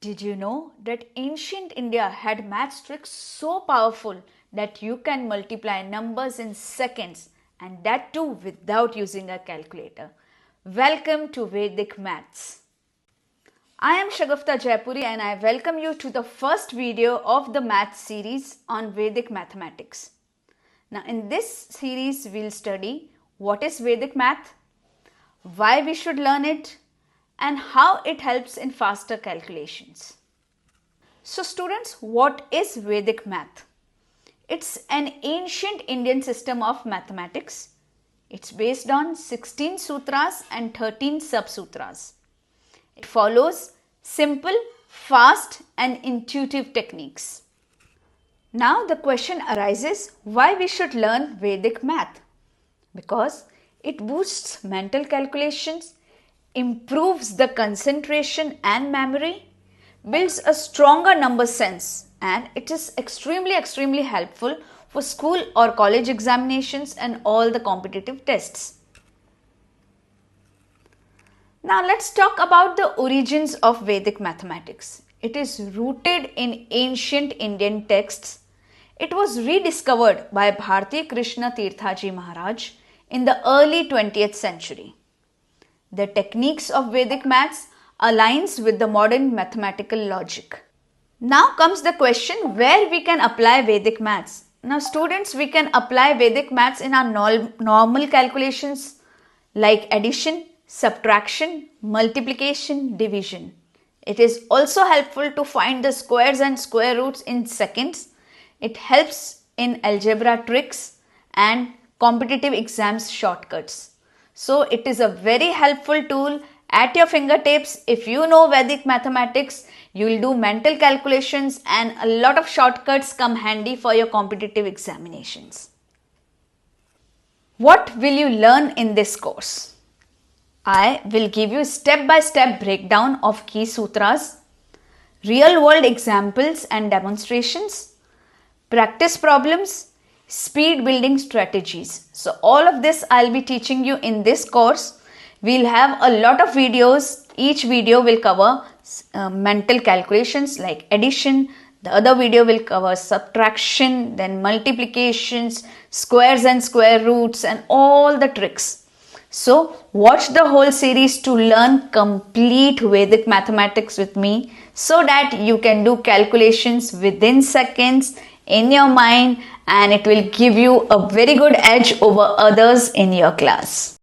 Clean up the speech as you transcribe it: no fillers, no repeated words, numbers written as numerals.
Did you know that ancient India had math tricks so powerful that you can multiply numbers in seconds, and that too without using a calculator? Welcome to Vedic Maths. I am Shagufta Jaipuri and I welcome you to the first video of the math series on Vedic Mathematics. Now in this series we'll study what is Vedic Math, why we should learn it, and how it helps in faster calculations. So students, what is Vedic Math? It's an ancient Indian system of mathematics. It's based on 16 sutras and 13 sub-sutras. It follows simple, fast and intuitive techniques. Now the question arises, why we should learn Vedic Math? Because it boosts mental calculations, improves the concentration and memory, builds a stronger number sense, and it is extremely helpful for school or college examinations and all the competitive tests. Now let's talk about the origins of Vedic mathematics. It is rooted in ancient Indian texts. It was rediscovered by Bharati Krishna Tirthaji Maharaj in the early 20th century. The techniques of Vedic maths aligns with the modern mathematical logic. Now comes the question where we can apply Vedic maths. Now students, we can apply Vedic maths in our normal calculations like addition, subtraction, multiplication, division. It is also helpful to find the squares and square roots in seconds. It helps in algebra tricks and competitive exams shortcuts. So it is a very helpful tool at your fingertips. If you know Vedic mathematics, you will do mental calculations and a lot of shortcuts come handy for your competitive examinations. What will you learn in this course? I will give you step-by-step breakdown of key sutras, real-world examples and demonstrations, practice problems, speed building strategies. So all of this I'll be teaching you in this course. We'll have a lot of videos. Each video will cover mental calculations like addition. The other video will cover subtraction, then multiplications, squares and square roots and all the tricks. So watch the whole series to learn complete Vedic mathematics with me so that you can do calculations within seconds in your mind, and it will give you a very good edge over others in your class.